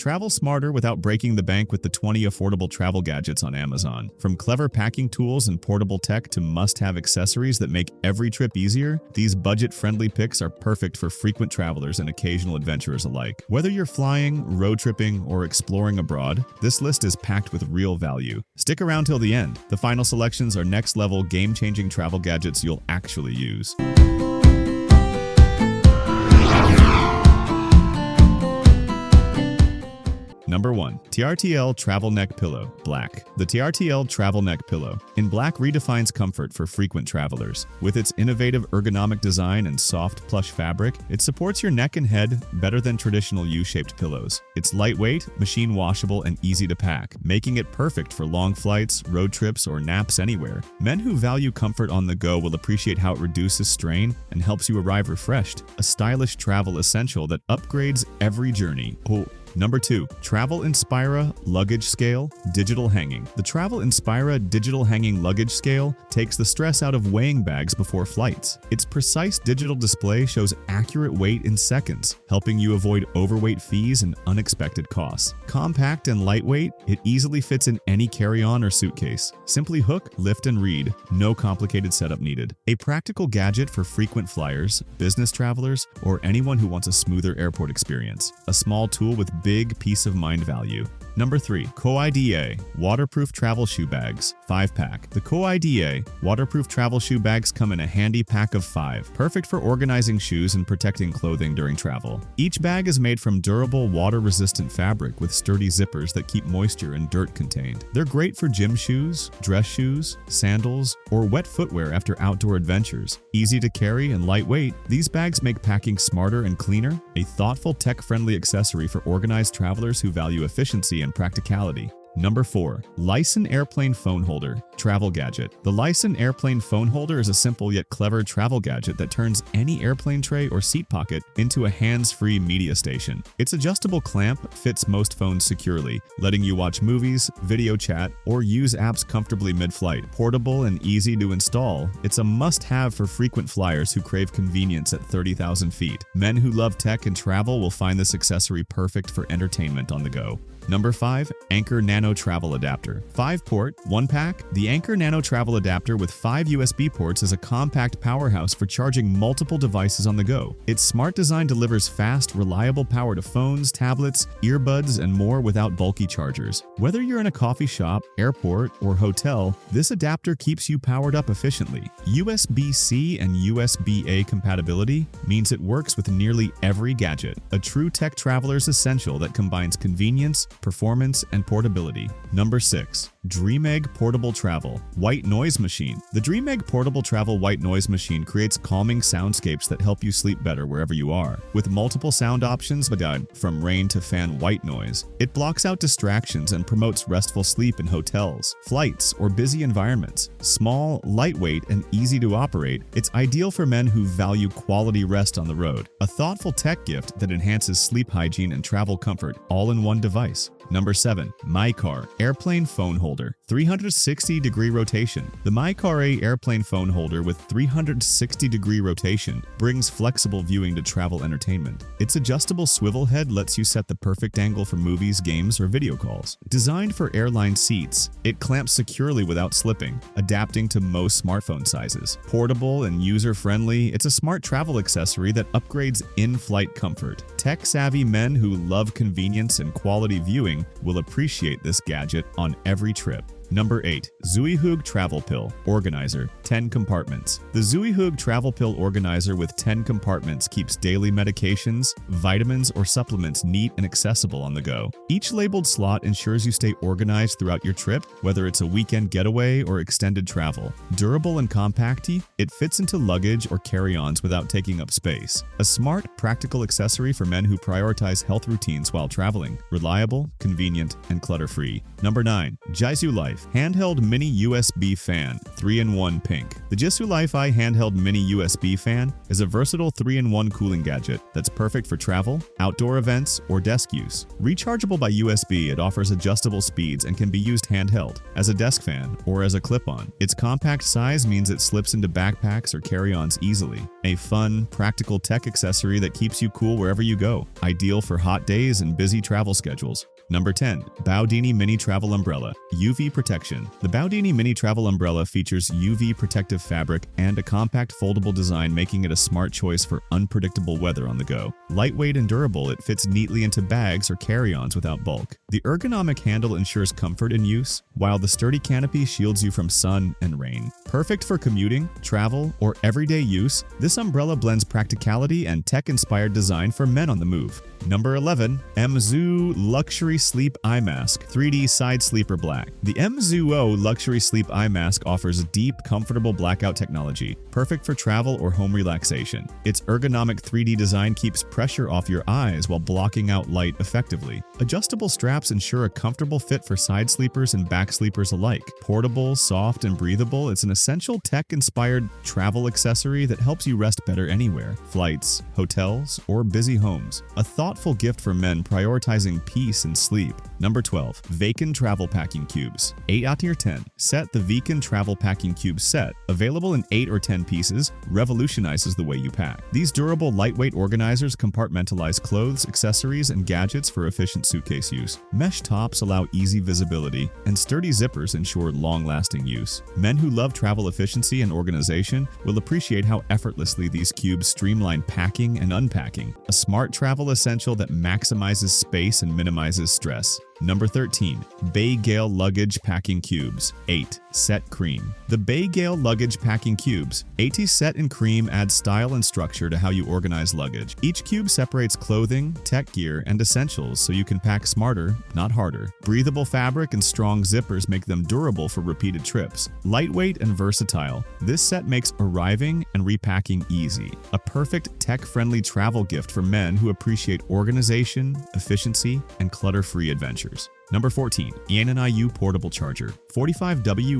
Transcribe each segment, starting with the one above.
Travel smarter without breaking the bank with the 20 affordable travel gadgets on Amazon. From clever packing tools and portable tech to must-have accessories that make every trip easier, these budget-friendly picks are perfect for frequent travelers and occasional adventurers alike. Whether you're flying, road tripping, or exploring abroad, this list is packed with real value. Stick around till the end. The final selections are next-level, game-changing travel gadgets you'll actually use. Number 1. TRTL Travel Neck Pillow, Black. The TRTL Travel Neck Pillow in black redefines comfort for frequent travelers. With its innovative ergonomic design and soft plush fabric, it supports your neck and head better than traditional U-shaped pillows. It's lightweight, machine washable, and easy to pack, making it perfect for long flights, road trips, or naps anywhere. Men who value comfort on the go will appreciate how it reduces strain and helps you arrive refreshed. A stylish travel essential that upgrades every journey. Number 2. Travel Inspira Luggage Scale Digital Hanging. The Travel Inspira Digital Hanging Luggage Scale takes the stress out of weighing bags before flights. Its precise digital display shows accurate weight in seconds, helping you avoid overweight fees and unexpected costs. Compact and lightweight, it easily fits in any carry-on or suitcase. Simply hook, lift, and read. No complicated setup needed. A practical gadget for frequent flyers, business travelers, or anyone who wants a smoother airport experience. A small tool with big peace of mind value. Number 3. COIDEA Waterproof Travel Shoe Bags 5-pack. The COIDEA waterproof travel shoe bags come in a handy pack of 5, perfect for organizing shoes and protecting clothing during travel. Each bag is made from durable, water-resistant fabric with sturdy zippers that keep moisture and dirt contained. They're great for gym shoes, dress shoes, sandals, or wet footwear after outdoor adventures. Easy to carry and lightweight, these bags make packing smarter and cleaner, a thoughtful, tech-friendly accessory for organized travelers who value efficiency and practicality. Number 4. LISEN Airplane Phone Holder Travel Gadget. The LISEN Airplane Phone Holder is a simple yet clever travel gadget that turns any airplane tray or seat pocket into a hands-free media station. Its adjustable clamp fits most phones securely, letting you watch movies, video chat, or use apps comfortably mid-flight. Portable and easy to install, it's a must-have for frequent flyers who crave convenience at 30,000 feet. Men who love tech and travel will find this accessory perfect for entertainment on the go. Number 5. Anker Nano Travel Adapter 5-port, 1-pack. The Anker Nano Travel Adapter with 5 USB ports is a compact powerhouse for charging multiple devices on the go. Its smart design delivers fast, reliable power to phones, tablets, earbuds, and more without bulky chargers. Whether you're in a coffee shop, airport, or hotel, this adapter keeps you powered up efficiently. USB-C and USB-A compatibility means it works with nearly every gadget, a true tech traveler's essential that combines convenience, performance, and portability. Number 6. Dreamegg Portable Travel White Noise Machine. The Dreamegg Portable Travel White Noise Machine creates calming soundscapes that help you sleep better wherever you are. With multiple sound options, from rain to fan white noise, it blocks out distractions and promotes restful sleep in hotels, flights, or busy environments. Small, lightweight, and easy to operate, it's ideal for men who value quality rest on the road. A thoughtful tech gift that enhances sleep hygiene and travel comfort all in one device. Number 7. MiiKARE Airplane Phone Holder 360-degree rotation. The MiiKARE Airplane Phone Holder with 360-degree rotation brings flexible viewing to travel entertainment. Its adjustable swivel head lets you set the perfect angle for movies, games, or video calls. Designed for airline seats, it clamps securely without slipping, adapting to most smartphone sizes. Portable and user-friendly, it's a smart travel accessory that upgrades in-flight comfort. Tech-savvy men who love convenience and quality viewing will appreciate this gadget on every trip. Number 8. Zuihug Travel Pill Organizer 10 compartments. The Zuihug Travel Pill Organizer with 10 compartments keeps daily medications, vitamins, or supplements neat and accessible on the go. Each labeled slot ensures you stay organized throughout your trip, whether it's a weekend getaway or extended travel. Durable and compact, it fits into luggage or carry-ons without taking up space. A smart, practical accessory for men who prioritize health routines while traveling. Reliable, convenient, and clutter-free. Number 9. JISULIFE JISULIFE Handheld Mini USB Fan 3-in-1 Pink. The JISULIFE Handheld Mini USB Fan is a versatile 3-in-1 cooling gadget that's perfect for travel, outdoor events, or desk use. Rechargeable by USB, it offers adjustable speeds and can be used handheld, as a desk fan, or as a clip-on. Its compact size means it slips into backpacks or carry-ons easily. A fun, practical tech accessory that keeps you cool wherever you go, ideal for hot days and busy travel schedules. Number 10. BAODINI Mini Travel Umbrella UV Protection. The BAODINI Mini Travel Umbrella features UV protective fabric and a compact foldable design, making it a smart choice for unpredictable weather on the go. Lightweight and durable, it fits neatly into bags or carry-ons without bulk. The ergonomic handle ensures comfort in use, while the sturdy canopy shields you from sun and rain. Perfect for commuting, travel, or everyday use, this umbrella blends practicality and tech-inspired design for men on the move. Number 11. MZOO Luxury Sleep Eye Mask 3D Side Sleeper Black. The MZOO Luxury Sleep Eye Mask offers deep, comfortable blackout technology, perfect for travel or home relaxation. Its ergonomic 3D design keeps pressure off your eyes while blocking out light effectively. Adjustable straps ensure a comfortable fit for side sleepers and back sleepers alike. Portable, soft, and breathable, it's an essential tech-inspired travel accessory that helps you rest better anywhere, flights, hotels, or busy homes. A thoughtful gift for men prioritizing peace and sleep. Number 12. Veken Travel Packing Cubes 8 out of your 10. Set. The Veken Travel Packing Cube Set, available in 8 or 10 pieces, revolutionizes the way you pack. These durable, lightweight organizers compartmentalize clothes, accessories, and gadgets for efficient suitcase use. Mesh tops allow easy visibility, and sturdy zippers ensure long-lasting use. Men who love travel efficiency and organization will appreciate how effortlessly these cubes streamline packing and unpacking, a smart travel essential that maximizes space and minimizes stress. Number 13. BAODINI Luggage Packing Cubes 8. Set Cream. The BAODINI Luggage Packing Cubes 8 Set in Cream adds style and structure to how you organize luggage. Each cube separates clothing, tech gear, and essentials so you can pack smarter, not harder. Breathable fabric and strong zippers make them durable for repeated trips. Lightweight and versatile, this set makes arriving and repacking easy. A perfect tech-friendly travel gift for men who appreciate organization, efficiency, and clutter-free adventures. Number 14. ENIU Portable Charger 45W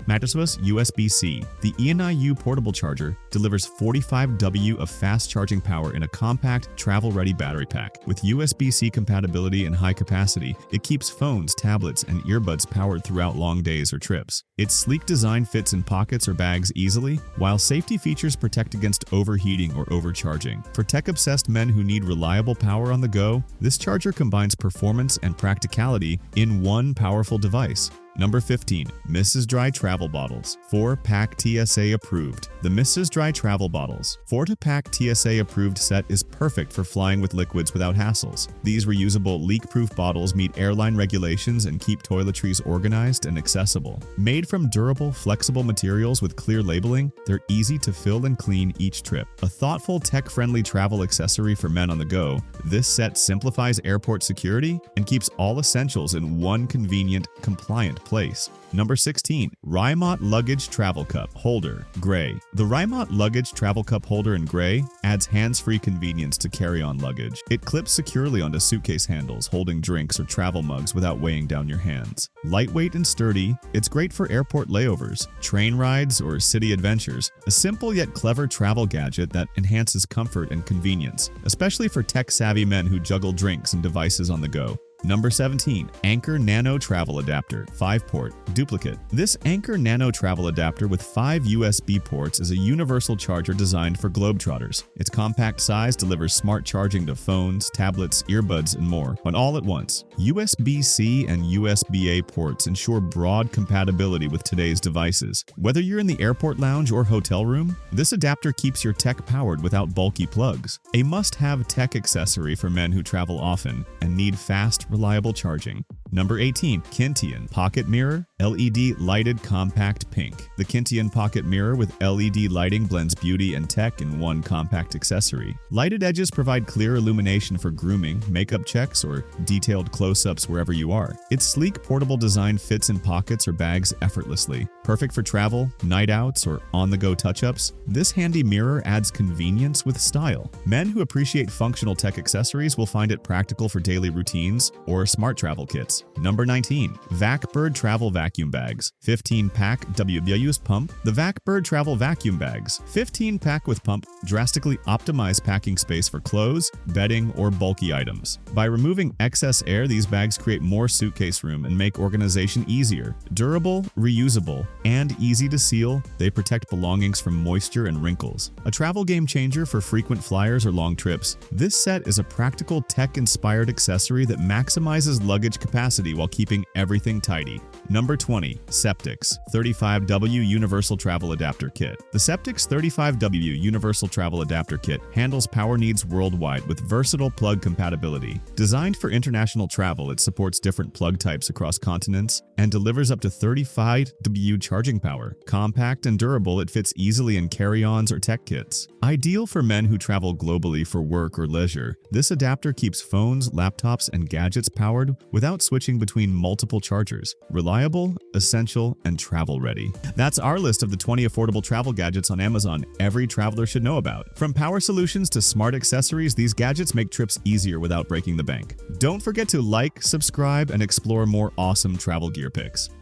Mattress USB-C. The ENIU Portable Charger delivers 45W of fast charging power in a compact, travel-ready battery pack. With USB-C compatibility and high capacity, it keeps phones, tablets, and earbuds powered throughout long days or trips. Its sleek design fits in pockets or bags easily, while safety features protect against overheating or overcharging. For tech-obsessed men who need reliable power on the go, this charger combines performance and practicality in one powerful device. Number 15. Mrs. Dry Travel Bottles 4-pack TSA approved. The Mrs. Dry Travel Bottles 4-pack TSA approved set is perfect for flying with liquids without hassles. These reusable, leak-proof bottles meet airline regulations and keep toiletries organized and accessible. Made from durable, flexible materials with clear labeling, they're easy to fill and clean each trip. A thoughtful, tech-friendly travel accessory for men on the go, this set simplifies airport security and keeps all essentials in one convenient, compliant place. Number 16. Reimote Luggage Travel Cup Holder Gray. The Reimote Luggage Travel Cup Holder in gray adds hands-free convenience to carry-on luggage. It clips securely onto suitcase handles, holding drinks or travel mugs without weighing down your hands. Lightweight and sturdy, it's great for airport layovers, train rides, or city adventures. A simple yet clever travel gadget that enhances comfort and convenience, especially for tech-savvy men who juggle drinks and devices on the go. Number 17. Anker Nano Travel Adapter 5-port Duplicate. This Anker Nano Travel Adapter with 5 USB ports is a universal charger designed for globetrotters. Its compact size delivers smart charging to phones, tablets, earbuds, and more, but all at once. USB-C and USB-A ports ensure broad compatibility with today's devices. Whether you're in the airport lounge or hotel room, this adapter keeps your tech powered without bulky plugs. A must-have tech accessory for men who travel often and need fast, reliable charging. Number 18. Kintian Pocket Mirror LED Lighted Compact Pink. The Kintian Pocket Mirror with LED lighting blends beauty and tech in one compact accessory. Lighted edges provide clear illumination for grooming, makeup checks, or detailed close-ups wherever you are. Its sleek, portable design fits in pockets or bags effortlessly. Perfect for travel, night outs, or on-the-go touch-ups, this handy mirror adds convenience with style. Men who appreciate functional tech accessories will find it practical for daily routines or smart travel kits. Number 19. VacBird Travel Vacuum vacuum bags. 15-pack WBU's pump. The VacBird travel vacuum bags. 15-pack with pump drastically optimize packing space for clothes, bedding, or bulky items. By removing excess air, these bags create more suitcase room and make organization easier. Durable, reusable, and easy to seal, they protect belongings from moisture and wrinkles. A travel game changer for frequent flyers or long trips, this set is a practical tech-inspired accessory that maximizes luggage capacity while keeping everything tidy. Number 20. Septix 35W Universal Travel Adapter Kit. The Septix 35W Universal Travel Adapter Kit handles power needs worldwide with versatile plug compatibility. Designed for international travel, it supports different plug types across continents and delivers up to 35W charging power. Compact and durable, it fits easily in carry-ons or tech kits. Ideal for men who travel globally for work or leisure, this adapter keeps phones, laptops, and gadgets powered without switching between multiple chargers. Reliable, essential, and travel-ready. That's our list of the 20 affordable travel gadgets on Amazon every traveler should know about. From power solutions to smart accessories, these gadgets make trips easier without breaking the bank. Don't forget to like, subscribe, and explore more awesome travel gear picks.